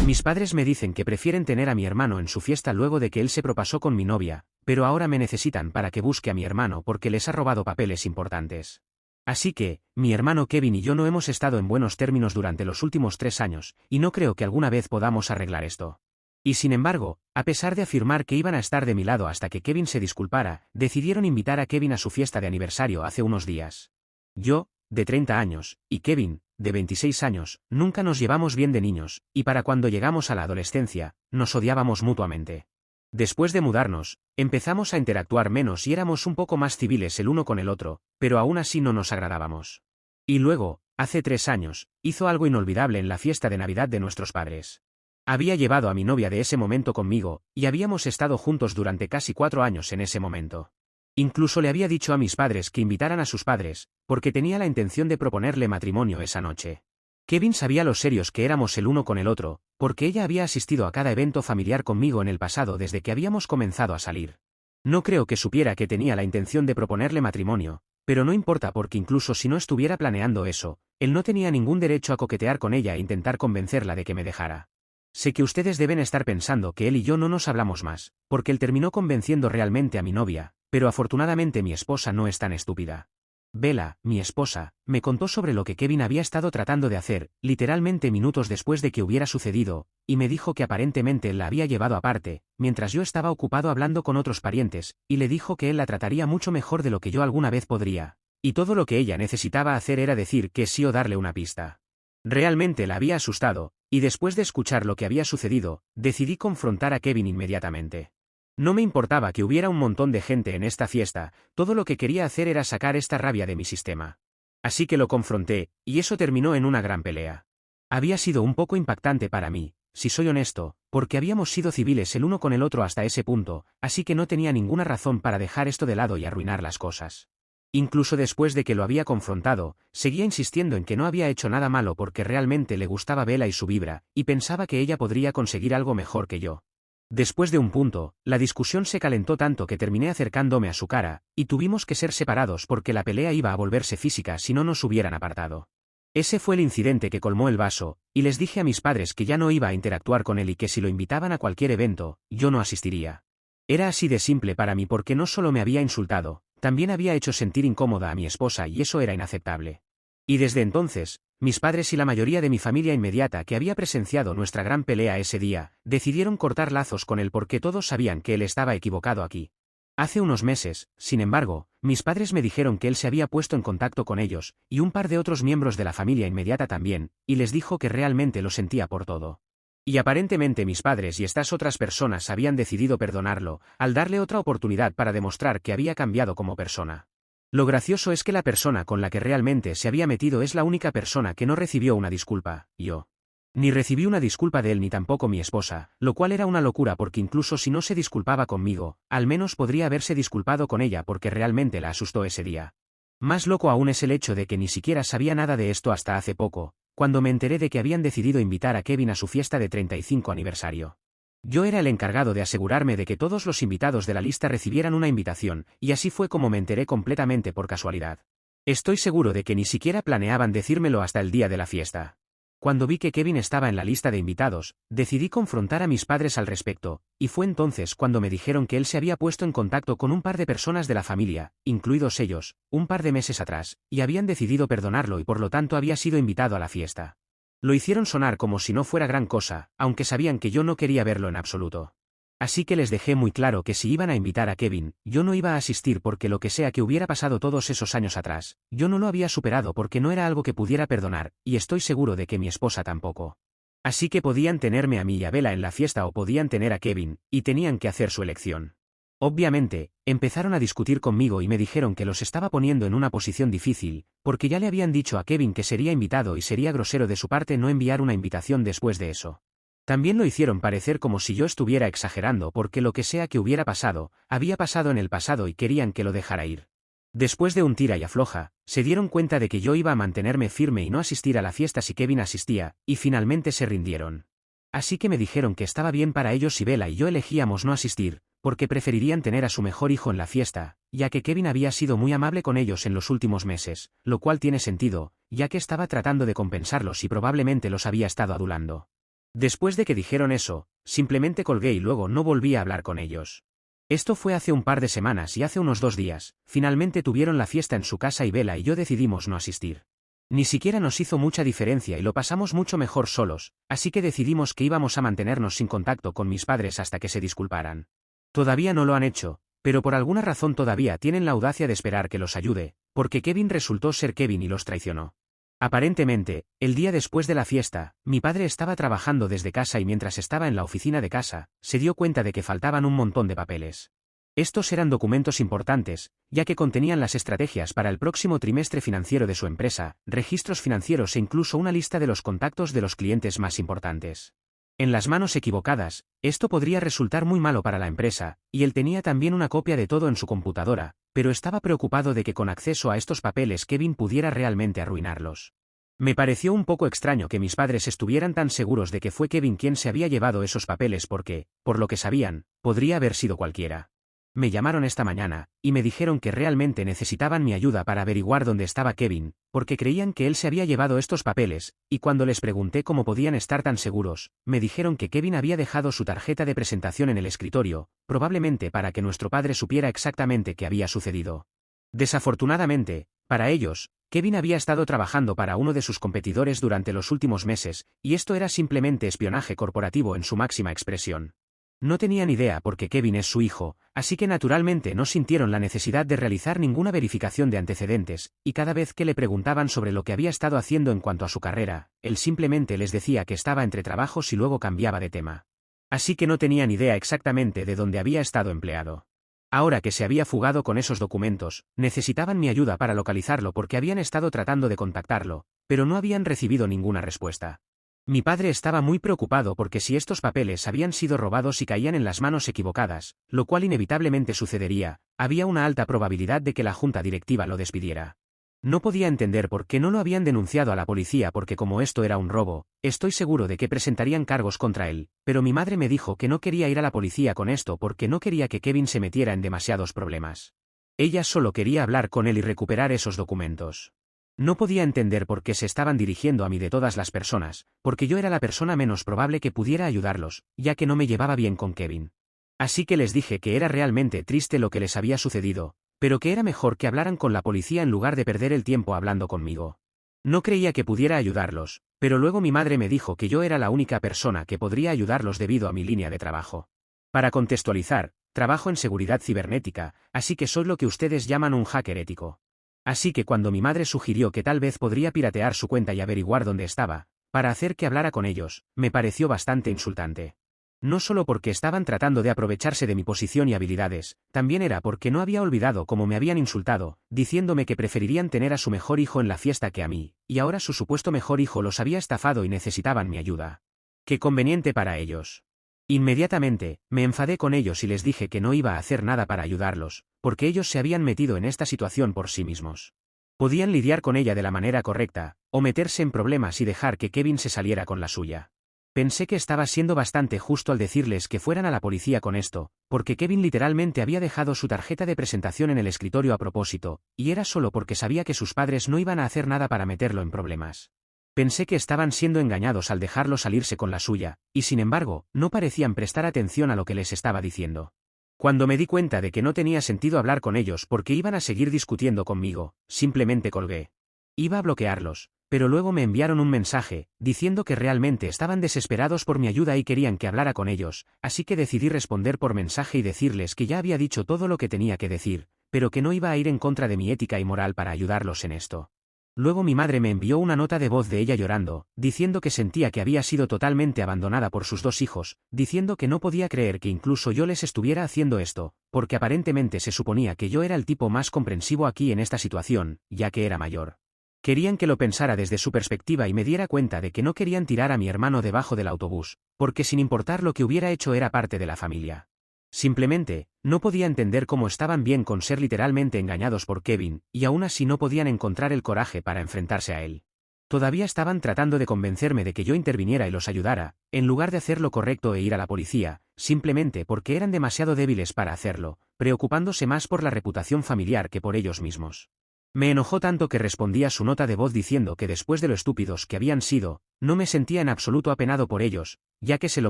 Mis padres me dicen que prefieren tener a mi hermano en su fiesta luego de que él se propasó con mi novia, pero ahora me necesitan para que busque a mi hermano porque les ha robado papeles importantes. Así que, mi hermano Kevin y yo no hemos estado en buenos términos durante los últimos 3 años, y no creo que alguna vez podamos arreglar esto. Y sin embargo, a pesar de afirmar que iban a estar de mi lado hasta que Kevin se disculpara, decidieron invitar a Kevin a su fiesta de aniversario hace unos días. Yo, de 30 años, y Kevin, de 26 años, nunca nos llevamos bien de niños, y para cuando llegamos a la adolescencia, nos odiábamos mutuamente. Después de mudarnos, empezamos a interactuar menos y éramos un poco más civiles el uno con el otro, pero aún así no nos agradábamos. Y luego, hace 3 años, hizo algo inolvidable en la fiesta de Navidad de nuestros padres. Había llevado a mi novia de ese momento conmigo, y habíamos estado juntos durante casi 4 años en ese momento. Incluso le había dicho a mis padres que invitaran a sus padres, porque tenía la intención de proponerle matrimonio esa noche. Kevin sabía lo serios que éramos el uno con el otro, porque ella había asistido a cada evento familiar conmigo en el pasado desde que habíamos comenzado a salir. No creo que supiera que tenía la intención de proponerle matrimonio, pero no importa porque incluso si no estuviera planeando eso, él no tenía ningún derecho a coquetear con ella e intentar convencerla de que me dejara. Sé que ustedes deben estar pensando que él y yo no nos hablamos más, porque él terminó convenciendo realmente a mi novia, pero afortunadamente mi esposa no es tan estúpida. Bella, mi esposa, me contó sobre lo que Kevin había estado tratando de hacer, literalmente minutos después de que hubiera sucedido, y me dijo que aparentemente la había llevado aparte, mientras yo estaba ocupado hablando con otros parientes, y le dijo que él la trataría mucho mejor de lo que yo alguna vez podría, y todo lo que ella necesitaba hacer era decir que sí o darle una pista. Realmente la había asustado, y después de escuchar lo que había sucedido, decidí confrontar a Kevin inmediatamente. No me importaba que hubiera un montón de gente en esta fiesta, todo lo que quería hacer era sacar esta rabia de mi sistema. Así que lo confronté, y eso terminó en una gran pelea. Había sido un poco impactante para mí, si soy honesto, porque habíamos sido civiles el uno con el otro hasta ese punto, así que no tenía ninguna razón para dejar esto de lado y arruinar las cosas. Incluso después de que lo había confrontado, seguía insistiendo en que no había hecho nada malo porque realmente le gustaba Bella y su vibra, y pensaba que ella podría conseguir algo mejor que yo. Después de un punto, la discusión se calentó tanto que terminé acercándome a su cara, y tuvimos que ser separados porque la pelea iba a volverse física si no nos hubieran apartado. Ese fue el incidente que colmó el vaso, y les dije a mis padres que ya no iba a interactuar con él y que si lo invitaban a cualquier evento, yo no asistiría. Era así de simple para mí porque no solo me había insultado, también había hecho sentir incómoda a mi esposa y eso era inaceptable. Y desde entonces, mis padres y la mayoría de mi familia inmediata que había presenciado nuestra gran pelea ese día, decidieron cortar lazos con él porque todos sabían que él estaba equivocado aquí. Hace unos meses, sin embargo, mis padres me dijeron que él se había puesto en contacto con ellos, y un par de otros miembros de la familia inmediata también, y les dijo que realmente lo sentía por todo. Y aparentemente mis padres y estas otras personas habían decidido perdonarlo, al darle otra oportunidad para demostrar que había cambiado como persona. Lo gracioso es que la persona con la que realmente se había metido es la única persona que no recibió una disculpa, yo. Ni recibí una disculpa de él ni tampoco mi esposa, lo cual era una locura porque incluso si no se disculpaba conmigo, al menos podría haberse disculpado con ella porque realmente la asustó ese día. Más loco aún es el hecho de que ni siquiera sabía nada de esto hasta hace poco, cuando me enteré de que habían decidido invitar a Kevin a su fiesta de 35 aniversario. Yo era el encargado de asegurarme de que todos los invitados de la lista recibieran una invitación, y así fue como me enteré completamente por casualidad. Estoy seguro de que ni siquiera planeaban decírmelo hasta el día de la fiesta. Cuando vi que Kevin estaba en la lista de invitados, decidí confrontar a mis padres al respecto, y fue entonces cuando me dijeron que él se había puesto en contacto con un par de personas de la familia, incluidos ellos, un par de meses atrás, y habían decidido perdonarlo y por lo tanto había sido invitado a la fiesta. Lo hicieron sonar como si no fuera gran cosa, aunque sabían que yo no quería verlo en absoluto. Así que les dejé muy claro que si iban a invitar a Kevin, yo no iba a asistir porque lo que sea que hubiera pasado todos esos años atrás, yo no lo había superado porque no era algo que pudiera perdonar, y estoy seguro de que mi esposa tampoco. Así que podían tenerme a mí y a Bella en la fiesta o podían tener a Kevin, y tenían que hacer su elección. Obviamente, empezaron a discutir conmigo y me dijeron que los estaba poniendo en una posición difícil, porque ya le habían dicho a Kevin que sería invitado y sería grosero de su parte no enviar una invitación después de eso. También lo hicieron parecer como si yo estuviera exagerando porque lo que sea que hubiera pasado, había pasado en el pasado y querían que lo dejara ir. Después de un tira y afloja, se dieron cuenta de que yo iba a mantenerme firme y no asistir a la fiesta si Kevin asistía, y finalmente se rindieron. Así que me dijeron que estaba bien para ellos si Bella y yo elegíamos no asistir, porque preferirían tener a su mejor hijo en la fiesta, ya que Kevin había sido muy amable con ellos en los últimos meses, lo cual tiene sentido, ya que estaba tratando de compensarlos y probablemente los había estado adulando. Después de que dijeron eso, simplemente colgué y luego no volví a hablar con ellos. Esto fue hace un par de semanas y hace unos 2 días, finalmente tuvieron la fiesta en su casa y Bella y yo decidimos no asistir. Ni siquiera nos hizo mucha diferencia y lo pasamos mucho mejor solos, así que decidimos que íbamos a mantenernos sin contacto con mis padres hasta que se disculparan. Todavía no lo han hecho, pero por alguna razón todavía tienen la audacia de esperar que los ayude, porque Kevin resultó ser Kevin y los traicionó. Aparentemente, el día después de la fiesta, mi padre estaba trabajando desde casa y mientras estaba en la oficina de casa, se dio cuenta de que faltaban un montón de papeles. Estos eran documentos importantes, ya que contenían las estrategias para el próximo trimestre financiero de su empresa, registros financieros e incluso una lista de los contactos de los clientes más importantes. En las manos equivocadas, esto podría resultar muy malo para la empresa, y él tenía también una copia de todo en su computadora, pero estaba preocupado de que con acceso a estos papeles Kevin pudiera realmente arruinarlos. Me pareció un poco extraño que mis padres estuvieran tan seguros de que fue Kevin quien se había llevado esos papeles porque, por lo que sabían, podría haber sido cualquiera. Me llamaron esta mañana, y me dijeron que realmente necesitaban mi ayuda para averiguar dónde estaba Kevin, porque creían que él se había llevado estos papeles, y cuando les pregunté cómo podían estar tan seguros, me dijeron que Kevin había dejado su tarjeta de presentación en el escritorio, probablemente para que nuestro padre supiera exactamente qué había sucedido. Desafortunadamente, para ellos, Kevin había estado trabajando para uno de sus competidores durante los últimos meses, y esto era simplemente espionaje corporativo en su máxima expresión. No tenían idea porque Kevin es su hijo, así que naturalmente no sintieron la necesidad de realizar ninguna verificación de antecedentes, y cada vez que le preguntaban sobre lo que había estado haciendo en cuanto a su carrera, él simplemente les decía que estaba entre trabajos y luego cambiaba de tema. Así que no tenían idea exactamente de dónde había estado empleado. Ahora que se había fugado con esos documentos, necesitaban mi ayuda para localizarlo porque habían estado tratando de contactarlo, pero no habían recibido ninguna respuesta. Mi padre estaba muy preocupado porque si estos papeles habían sido robados y caían en las manos equivocadas, lo cual inevitablemente sucedería, había una alta probabilidad de que la junta directiva lo despidiera. No podía entender por qué no lo habían denunciado a la policía porque como esto era un robo, estoy seguro de que presentarían cargos contra él, pero mi madre me dijo que no quería ir a la policía con esto porque no quería que Kevin se metiera en demasiados problemas. Ella solo quería hablar con él y recuperar esos documentos. No podía entender por qué se estaban dirigiendo a mí de todas las personas, porque yo era la persona menos probable que pudiera ayudarlos, ya que no me llevaba bien con Kevin. Así que les dije que era realmente triste lo que les había sucedido, pero que era mejor que hablaran con la policía en lugar de perder el tiempo hablando conmigo. No creía que pudiera ayudarlos, pero luego mi madre me dijo que yo era la única persona que podría ayudarlos debido a mi línea de trabajo. Para contextualizar, trabajo en seguridad cibernética, así que soy lo que ustedes llaman un hacker ético. Así que cuando mi madre sugirió que tal vez podría piratear su cuenta y averiguar dónde estaba, para hacer que hablara con ellos, me pareció bastante insultante. No solo porque estaban tratando de aprovecharse de mi posición y habilidades, también era porque no había olvidado cómo me habían insultado, diciéndome que preferirían tener a su mejor hijo en la fiesta que a mí, y ahora su supuesto mejor hijo los había estafado y necesitaban mi ayuda. Qué conveniente para ellos. Inmediatamente, me enfadé con ellos y les dije que no iba a hacer nada para ayudarlos, porque ellos se habían metido en esta situación por sí mismos. Podían lidiar con ella de la manera correcta, o meterse en problemas y dejar que Kevin se saliera con la suya. Pensé que estaba siendo bastante justo al decirles que fueran a la policía con esto, porque Kevin literalmente había dejado su tarjeta de presentación en el escritorio a propósito, y era solo porque sabía que sus padres no iban a hacer nada para meterlo en problemas. Pensé que estaban siendo engañados al dejarlo salirse con la suya, y sin embargo, no parecían prestar atención a lo que les estaba diciendo. Cuando me di cuenta de que no tenía sentido hablar con ellos porque iban a seguir discutiendo conmigo, simplemente colgué. Iba a bloquearlos, pero luego me enviaron un mensaje, diciendo que realmente estaban desesperados por mi ayuda y querían que hablara con ellos, así que decidí responder por mensaje y decirles que ya había dicho todo lo que tenía que decir, pero que no iba a ir en contra de mi ética y moral para ayudarlos en esto. Luego mi madre me envió una nota de voz de ella llorando, diciendo que sentía que había sido totalmente abandonada por sus 2 hijos, diciendo que no podía creer que incluso yo les estuviera haciendo esto, porque aparentemente se suponía que yo era el tipo más comprensivo aquí en esta situación, ya que era mayor. Querían que lo pensara desde su perspectiva y me diera cuenta de que no querían tirar a mi hermano debajo del autobús, porque sin importar lo que hubiera hecho era parte de la familia. Simplemente, no podía entender cómo estaban bien con ser literalmente engañados por Kevin, y aún así no podían encontrar el coraje para enfrentarse a él. Todavía estaban tratando de convencerme de que yo interviniera y los ayudara, en lugar de hacer lo correcto e ir a la policía, simplemente porque eran demasiado débiles para hacerlo, preocupándose más por la reputación familiar que por ellos mismos. Me enojó tanto que respondí a su nota de voz diciendo que después de lo estúpidos que habían sido, no me sentía en absoluto apenado por ellos, ya que se lo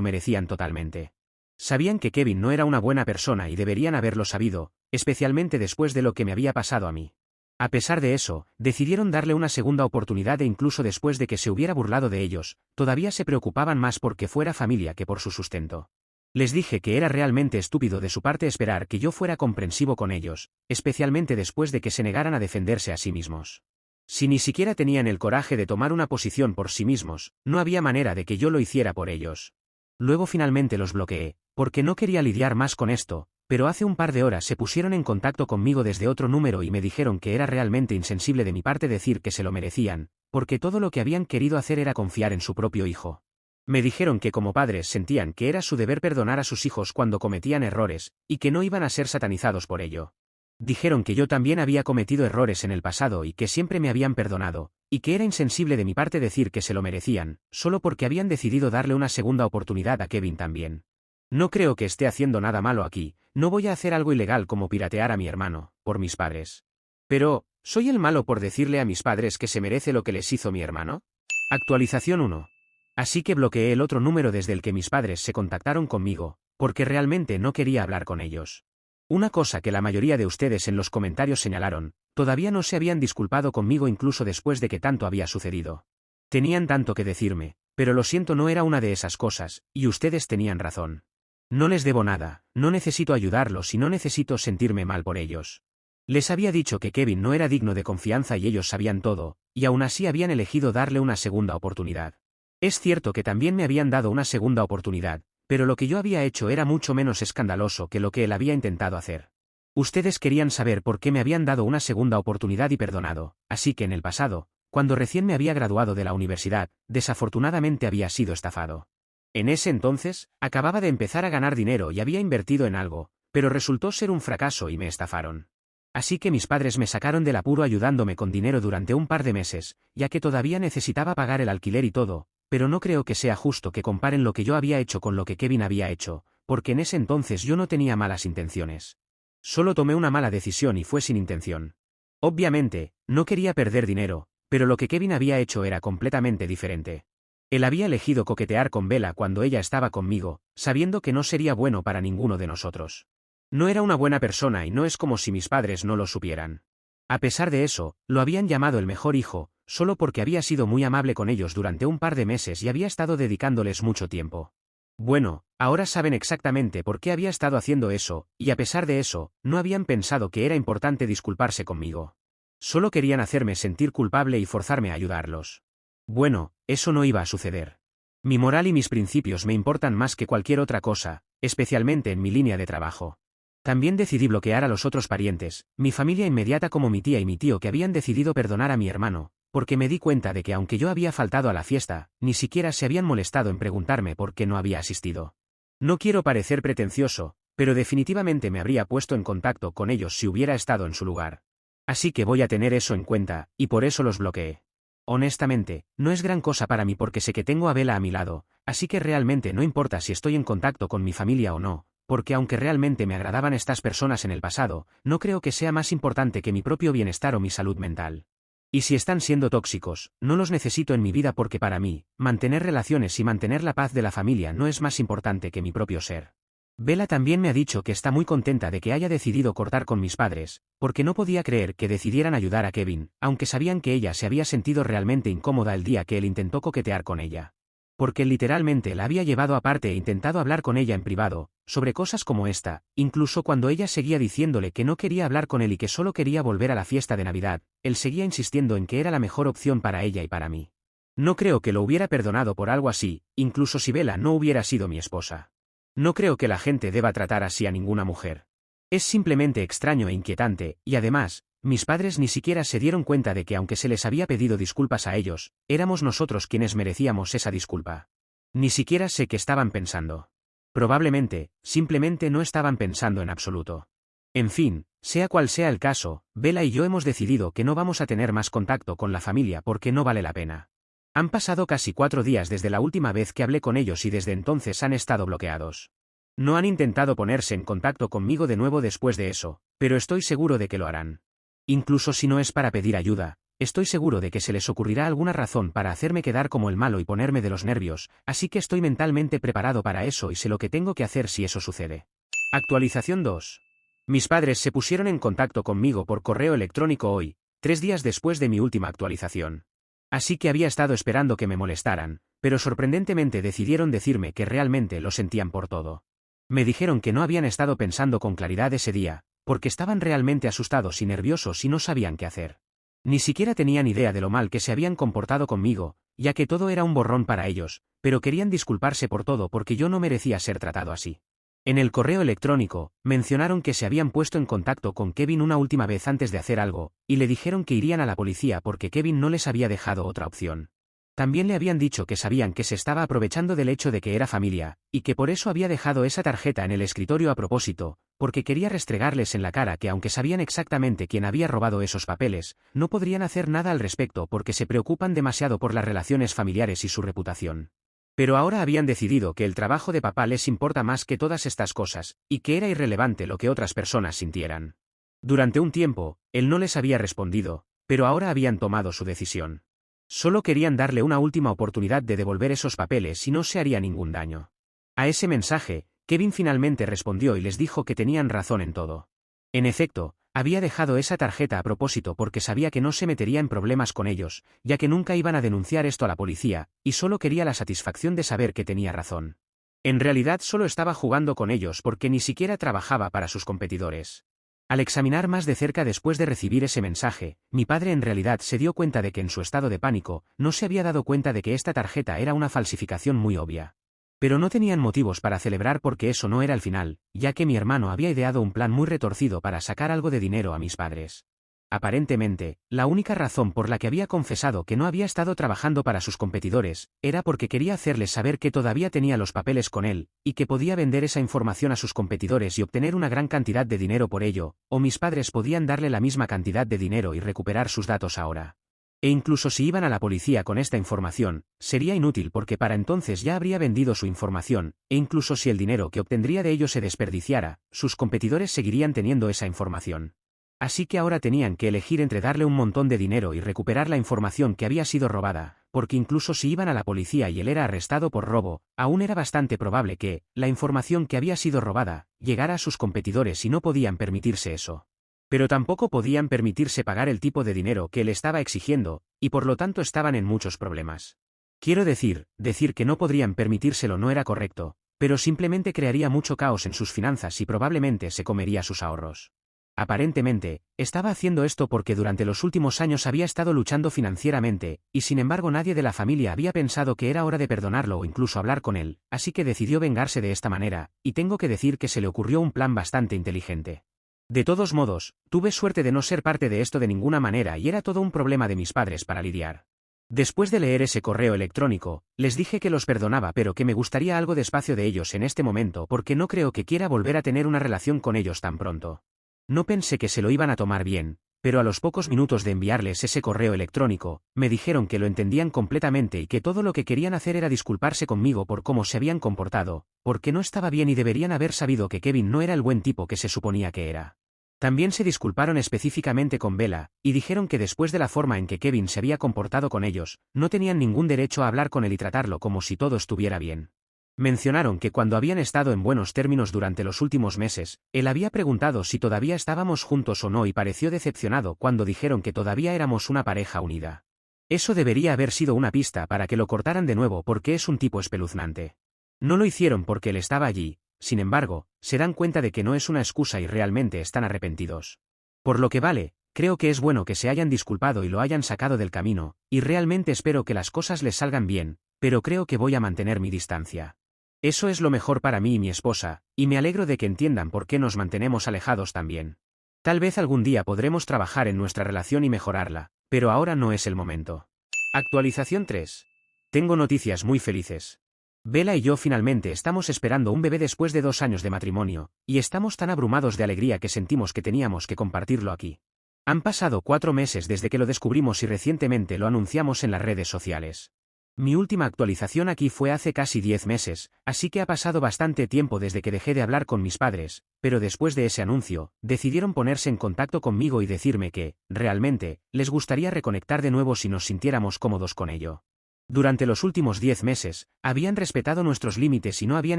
merecían totalmente. Sabían que Kevin no era una buena persona y deberían haberlo sabido, especialmente después de lo que me había pasado a mí. A pesar de eso, decidieron darle una segunda oportunidad e incluso después de que se hubiera burlado de ellos, todavía se preocupaban más porque fuera familia que por su sustento. Les dije que era realmente estúpido de su parte esperar que yo fuera comprensivo con ellos, especialmente después de que se negaran a defenderse a sí mismos. Si ni siquiera tenían el coraje de tomar una posición por sí mismos, no había manera de que yo lo hiciera por ellos. Luego finalmente los bloqueé, porque no quería lidiar más con esto, pero hace un par de horas se pusieron en contacto conmigo desde otro número y me dijeron que era realmente insensible de mi parte decir que se lo merecían, porque todo lo que habían querido hacer era confiar en su propio hijo. Me dijeron que como padres sentían que era su deber perdonar a sus hijos cuando cometían errores, y que no iban a ser satanizados por ello. Dijeron que yo también había cometido errores en el pasado y que siempre me habían perdonado, y que era insensible de mi parte decir que se lo merecían, solo porque habían decidido darle una segunda oportunidad a Kevin también. No creo que esté haciendo nada malo aquí, no voy a hacer algo ilegal como piratear a mi hermano, por mis padres. Pero, ¿soy el malo por decirle a mis padres que se merece lo que les hizo mi hermano? Actualización 1. Así que bloqueé el otro número desde el que mis padres se contactaron conmigo, porque realmente no quería hablar con ellos. Una cosa que la mayoría de ustedes en los comentarios señalaron, todavía no se habían disculpado conmigo incluso después de que tanto había sucedido. Tenían tanto que decirme, pero lo siento, no era una de esas cosas, y ustedes tenían razón. No les debo nada, no necesito ayudarlos y no necesito sentirme mal por ellos. Les había dicho que Kevin no era digno de confianza y ellos sabían todo, y aún así habían elegido darle una segunda oportunidad. Es cierto que también me habían dado una segunda oportunidad, pero lo que yo había hecho era mucho menos escandaloso que lo que él había intentado hacer. Ustedes querían saber por qué me habían dado una segunda oportunidad y perdonado, así que en el pasado, cuando recién me había graduado de la universidad, desafortunadamente había sido estafado. En ese entonces, acababa de empezar a ganar dinero y había invertido en algo, pero resultó ser un fracaso y me estafaron. Así que mis padres me sacaron del apuro ayudándome con dinero durante un par de meses, ya que todavía necesitaba pagar el alquiler y todo, pero no creo que sea justo que comparen lo que yo había hecho con lo que Kevin había hecho, porque en ese entonces yo no tenía malas intenciones. Solo tomé una mala decisión y fue sin intención. Obviamente, no quería perder dinero, pero lo que Kevin había hecho era completamente diferente. Él había elegido coquetear con Bella cuando ella estaba conmigo, sabiendo que no sería bueno para ninguno de nosotros. No era una buena persona y no es como si mis padres no lo supieran. A pesar de eso, lo habían llamado el mejor hijo, solo porque había sido muy amable con ellos durante un par de meses y había estado dedicándoles mucho tiempo. Bueno, ahora saben exactamente por qué había estado haciendo eso, y a pesar de eso, no habían pensado que era importante disculparse conmigo. Solo querían hacerme sentir culpable y forzarme a ayudarlos. Bueno, eso no iba a suceder. Mi moral y mis principios me importan más que cualquier otra cosa, especialmente en mi línea de trabajo. También decidí bloquear a los otros parientes, mi familia inmediata como mi tía y mi tío que habían decidido perdonar a mi hermano, porque me di cuenta de que aunque yo había faltado a la fiesta, ni siquiera se habían molestado en preguntarme por qué no había asistido. No quiero parecer pretencioso, pero definitivamente me habría puesto en contacto con ellos si hubiera estado en su lugar. Así que voy a tener eso en cuenta, y por eso los bloqueé. Honestamente, no es gran cosa para mí porque sé que tengo a Bella a mi lado, así que realmente no importa si estoy en contacto con mi familia o no, porque aunque realmente me agradaban estas personas en el pasado, no creo que sea más importante que mi propio bienestar o mi salud mental. Y si están siendo tóxicos, no los necesito en mi vida porque para mí, mantener relaciones y mantener la paz de la familia no es más importante que mi propio ser. Bella también me ha dicho que está muy contenta de que haya decidido cortar con mis padres, porque no podía creer que decidieran ayudar a Kevin, aunque sabían que ella se había sentido realmente incómoda el día que él intentó coquetear con ella. Porque literalmente la había llevado aparte e intentado hablar con ella en privado, sobre cosas como esta, incluso cuando ella seguía diciéndole que no quería hablar con él y que solo quería volver a la fiesta de Navidad, él seguía insistiendo en que era la mejor opción para ella y para mí. No creo que lo hubiera perdonado por algo así, incluso si Bella no hubiera sido mi esposa. No creo que la gente deba tratar así a ninguna mujer. Es simplemente extraño e inquietante, y además, mis padres ni siquiera se dieron cuenta de que aunque se les había pedido disculpas a ellos, éramos nosotros quienes merecíamos esa disculpa. Ni siquiera sé qué estaban pensando. Probablemente, simplemente no estaban pensando en absoluto. En fin, sea cual sea el caso, Bella y yo hemos decidido que no vamos a tener más contacto con la familia porque no vale la pena. Han pasado casi 4 días desde la última vez que hablé con ellos y desde entonces han estado bloqueados. No han intentado ponerse en contacto conmigo de nuevo después de eso, pero estoy seguro de que lo harán. Incluso si no es para pedir ayuda, estoy seguro de que se les ocurrirá alguna razón para hacerme quedar como el malo y ponerme de los nervios, así que estoy mentalmente preparado para eso y sé lo que tengo que hacer si eso sucede. Actualización 2. Mis padres se pusieron en contacto conmigo por correo electrónico hoy, 3 días después de mi última actualización. Así que había estado esperando que me molestaran, pero sorprendentemente decidieron decirme que realmente lo sentían por todo. Me dijeron que no habían estado pensando con claridad ese día, porque estaban realmente asustados y nerviosos y no sabían qué hacer. Ni siquiera tenían idea de lo mal que se habían comportado conmigo, ya que todo era un borrón para ellos, pero querían disculparse por todo porque yo no merecía ser tratado así. En el correo electrónico, mencionaron que se habían puesto en contacto con Kevin una última vez antes de hacer algo, y le dijeron que irían a la policía porque Kevin no les había dejado otra opción. También le habían dicho que sabían que se estaba aprovechando del hecho de que era familia, y que por eso había dejado esa tarjeta en el escritorio a propósito, porque quería restregarles en la cara que aunque sabían exactamente quién había robado esos papeles, no podrían hacer nada al respecto porque se preocupan demasiado por las relaciones familiares y su reputación. Pero ahora habían decidido que el trabajo de papá les importa más que todas estas cosas, y que era irrelevante lo que otras personas sintieran. Durante un tiempo, él no les había respondido, pero ahora habían tomado su decisión. Solo querían darle una última oportunidad de devolver esos papeles y no se haría ningún daño. A ese mensaje, Kevin finalmente respondió y les dijo que tenían razón en todo. En efecto, había dejado esa tarjeta a propósito porque sabía que no se metería en problemas con ellos, ya que nunca iban a denunciar esto a la policía, y solo quería la satisfacción de saber que tenía razón. En realidad solo estaba jugando con ellos porque ni siquiera trabajaba para sus competidores. Al examinar más de cerca después de recibir ese mensaje, mi padre en realidad se dio cuenta de que en su estado de pánico, no se había dado cuenta de que esta tarjeta era una falsificación muy obvia. Pero no tenían motivos para celebrar porque eso no era el final, ya que mi hermano había ideado un plan muy retorcido para sacar algo de dinero a mis padres. Aparentemente, la única razón por la que había confesado que no había estado trabajando para sus competidores, era porque quería hacerles saber que todavía tenía los papeles con él, y que podía vender esa información a sus competidores y obtener una gran cantidad de dinero por ello, o mis padres podían darle la misma cantidad de dinero y recuperar sus datos ahora. E incluso si iban a la policía con esta información, sería inútil porque para entonces ya habría vendido su información, e incluso si el dinero que obtendría de ello se desperdiciara, sus competidores seguirían teniendo esa información. Así que ahora tenían que elegir entre darle un montón de dinero y recuperar la información que había sido robada, porque incluso si iban a la policía y él era arrestado por robo, aún era bastante probable que, la información que había sido robada, llegara a sus competidores y no podían permitirse eso. Pero tampoco podían permitirse pagar el tipo de dinero que él estaba exigiendo, y por lo tanto estaban en muchos problemas. Quiero decir que no podrían permitírselo no era correcto, pero simplemente crearía mucho caos en sus finanzas y probablemente se comería sus ahorros. Aparentemente, estaba haciendo esto porque durante los últimos años había estado luchando financieramente, y sin embargo nadie de la familia había pensado que era hora de perdonarlo o incluso hablar con él, así que decidió vengarse de esta manera, y tengo que decir que se le ocurrió un plan bastante inteligente. De todos modos, tuve suerte de no ser parte de esto de ninguna manera y era todo un problema de mis padres para lidiar. Después de leer ese correo electrónico, les dije que los perdonaba pero que me gustaría algo de espacio de ellos en este momento porque no creo que quiera volver a tener una relación con ellos tan pronto. No pensé que se lo iban a tomar bien, pero a los pocos minutos de enviarles ese correo electrónico, me dijeron que lo entendían completamente y que todo lo que querían hacer era disculparse conmigo por cómo se habían comportado, porque no estaba bien y deberían haber sabido que Kevin no era el buen tipo que se suponía que era. También se disculparon específicamente con Bella, y dijeron que después de la forma en que Kevin se había comportado con ellos, no tenían ningún derecho a hablar con él y tratarlo como si todo estuviera bien. Mencionaron que cuando habían estado en buenos términos durante los últimos meses, él había preguntado si todavía estábamos juntos o no y pareció decepcionado cuando dijeron que todavía éramos una pareja unida. Eso debería haber sido una pista para que lo cortaran de nuevo porque es un tipo espeluznante. No lo hicieron porque él estaba allí. Sin embargo, se dan cuenta de que no es una excusa y realmente están arrepentidos. Por lo que vale, creo que es bueno que se hayan disculpado y lo hayan sacado del camino, y realmente espero que las cosas les salgan bien, pero creo que voy a mantener mi distancia. Eso es lo mejor para mí y mi esposa, y me alegro de que entiendan por qué nos mantenemos alejados también. Tal vez algún día podremos trabajar en nuestra relación y mejorarla, pero ahora no es el momento. Actualización 3. Tengo noticias muy felices. Bella y yo finalmente estamos esperando un bebé después de 2 años de matrimonio, y estamos tan abrumados de alegría que sentimos que teníamos que compartirlo aquí. Han pasado 4 meses desde que lo descubrimos y recientemente lo anunciamos en las redes sociales. Mi última actualización aquí fue hace casi 10 meses, así que ha pasado bastante tiempo desde que dejé de hablar con mis padres, pero después de ese anuncio, decidieron ponerse en contacto conmigo y decirme que, realmente, les gustaría reconectar de nuevo si nos sintiéramos cómodos con ello. Durante los últimos 10 meses, habían respetado nuestros límites y no habían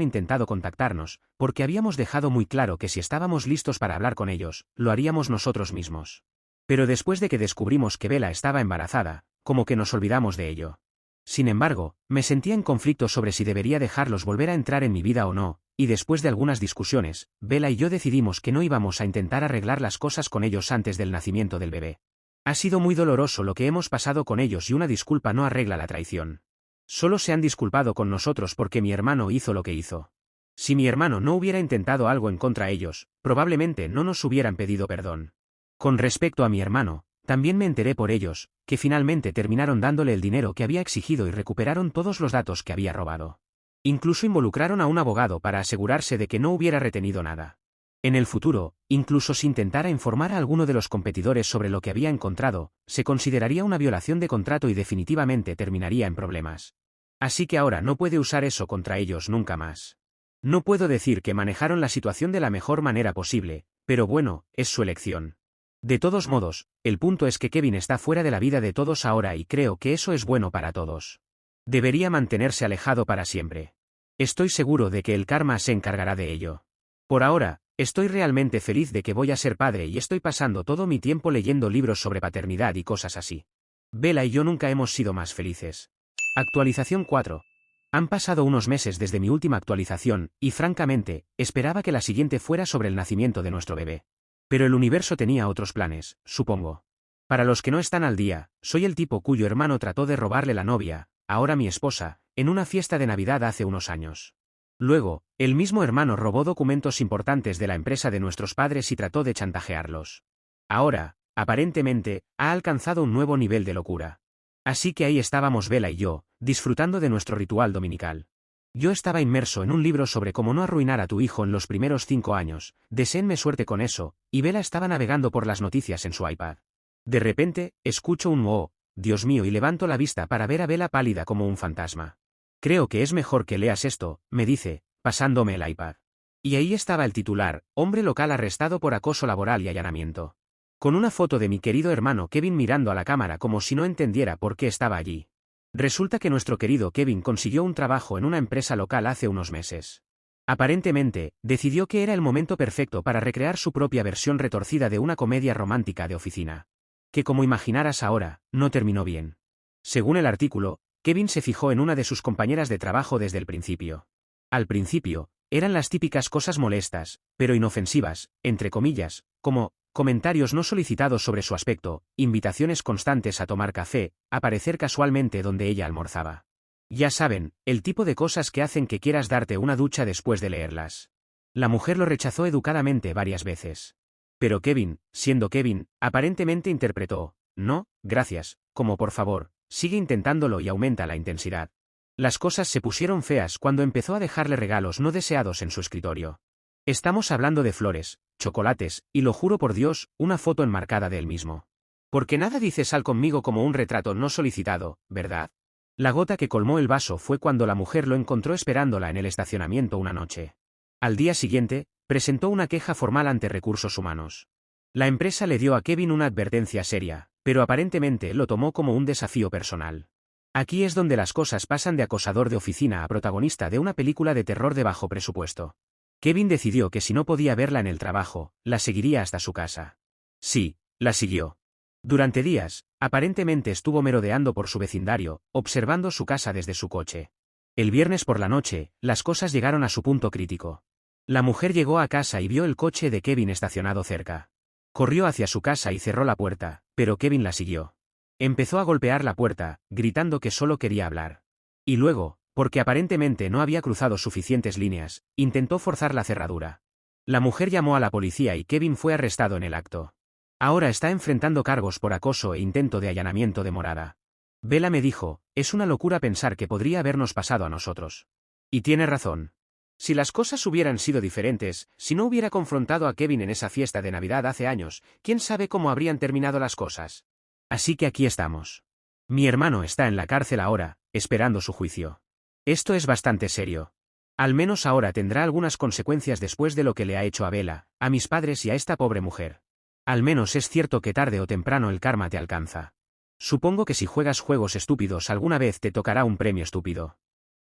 intentado contactarnos, porque habíamos dejado muy claro que si estábamos listos para hablar con ellos, lo haríamos nosotros mismos. Pero después de que descubrimos que Bella estaba embarazada, como que nos olvidamos de ello. Sin embargo, me sentía en conflicto sobre si debería dejarlos volver a entrar en mi vida o no, y después de algunas discusiones, Bella y yo decidimos que no íbamos a intentar arreglar las cosas con ellos antes del nacimiento del bebé. Ha sido muy doloroso lo que hemos pasado con ellos y una disculpa no arregla la traición. Solo se han disculpado con nosotros porque mi hermano hizo lo que hizo. Si mi hermano no hubiera intentado algo en contra de ellos, probablemente no nos hubieran pedido perdón. Con respecto a mi hermano, también me enteré por ellos, que finalmente terminaron dándole el dinero que había exigido y recuperaron todos los datos que había robado. Incluso involucraron a un abogado para asegurarse de que no hubiera retenido nada. En el futuro, incluso si intentara informar a alguno de los competidores sobre lo que había encontrado, se consideraría una violación de contrato y definitivamente terminaría en problemas. Así que ahora no puede usar eso contra ellos nunca más. No puedo decir que manejaron la situación de la mejor manera posible, pero bueno, es su elección. De todos modos, el punto es que Kevin está fuera de la vida de todos ahora y creo que eso es bueno para todos. Debería mantenerse alejado para siempre. Estoy seguro de que el karma se encargará de ello. Por ahora, estoy realmente feliz de que voy a ser padre y estoy pasando todo mi tiempo leyendo libros sobre paternidad y cosas así. Bella y yo nunca hemos sido más felices. Actualización 4. Han pasado unos meses desde mi última actualización, y francamente, esperaba que la siguiente fuera sobre el nacimiento de nuestro bebé. Pero el universo tenía otros planes, supongo. Para los que no están al día, soy el tipo cuyo hermano trató de robarle la novia, ahora mi esposa, en una fiesta de Navidad hace unos años. Luego, el mismo hermano robó documentos importantes de la empresa de nuestros padres y trató de chantajearlos. Ahora, aparentemente, ha alcanzado un nuevo nivel de locura. Así que ahí estábamos Bella y yo, disfrutando de nuestro ritual dominical. Yo estaba inmerso en un libro sobre cómo no arruinar a tu hijo en los primeros 5 años, deseenme suerte con eso, y Bella estaba navegando por las noticias en su iPad. De repente, escucho un "oh, Dios mío", y levanto la vista para ver a Bella pálida como un fantasma. Creo que es mejor que leas esto, me dice, pasándome el iPad. Y ahí estaba el titular, hombre local arrestado por acoso laboral y allanamiento. Con una foto de mi querido hermano Kevin mirando a la cámara como si no entendiera por qué estaba allí. Resulta que nuestro querido Kevin consiguió un trabajo en una empresa local hace unos meses. Aparentemente, decidió que era el momento perfecto para recrear su propia versión retorcida de una comedia romántica de oficina. Que como imaginarás ahora, no terminó bien. Según el artículo, Kevin se fijó en una de sus compañeras de trabajo desde el principio. Al principio, eran las típicas cosas molestas, pero inofensivas, entre comillas, como comentarios no solicitados sobre su aspecto, invitaciones constantes a tomar café, aparecer casualmente donde ella almorzaba. Ya saben, el tipo de cosas que hacen que quieras darte una ducha después de leerlas. La mujer lo rechazó educadamente varias veces. Pero Kevin, siendo Kevin, aparentemente interpretó, no, gracias, como por favor, sigue intentándolo y aumenta la intensidad. Las cosas se pusieron feas cuando empezó a dejarle regalos no deseados en su escritorio. Estamos hablando de flores, chocolates, y lo juro por Dios, una foto enmarcada de él mismo. Porque nada dice sal conmigo como un retrato no solicitado, ¿verdad? La gota que colmó el vaso fue cuando la mujer lo encontró esperándola en el estacionamiento una noche. Al día siguiente, presentó una queja formal ante Recursos Humanos. La empresa le dio a Kevin una advertencia seria, pero aparentemente lo tomó como un desafío personal. Aquí es donde las cosas pasan de acosador de oficina a protagonista de una película de terror de bajo presupuesto. Kevin decidió que si no podía verla en el trabajo, la seguiría hasta su casa. Sí, la siguió. Durante días, aparentemente estuvo merodeando por su vecindario, observando su casa desde su coche. El viernes por la noche, las cosas llegaron a su punto crítico. La mujer llegó a casa y vio el coche de Kevin estacionado cerca. Corrió hacia su casa y cerró la puerta, pero Kevin la siguió. Empezó a golpear la puerta, gritando que solo quería hablar. Y luego, porque aparentemente no había cruzado suficientes líneas, intentó forzar la cerradura. La mujer llamó a la policía y Kevin fue arrestado en el acto. Ahora está enfrentando cargos por acoso e intento de allanamiento de morada. Bella me dijo, es una locura pensar que podría habernos pasado a nosotros. Y tiene razón. Si las cosas hubieran sido diferentes, si no hubiera confrontado a Kevin en esa fiesta de Navidad hace años, quién sabe cómo habrían terminado las cosas. Así que aquí estamos. Mi hermano está en la cárcel ahora, esperando su juicio. Esto es bastante serio. Al menos ahora tendrá algunas consecuencias después de lo que le ha hecho a Bella, a mis padres y a esta pobre mujer. Al menos es cierto que tarde o temprano el karma te alcanza. Supongo que si juegas juegos estúpidos alguna vez te tocará un premio estúpido.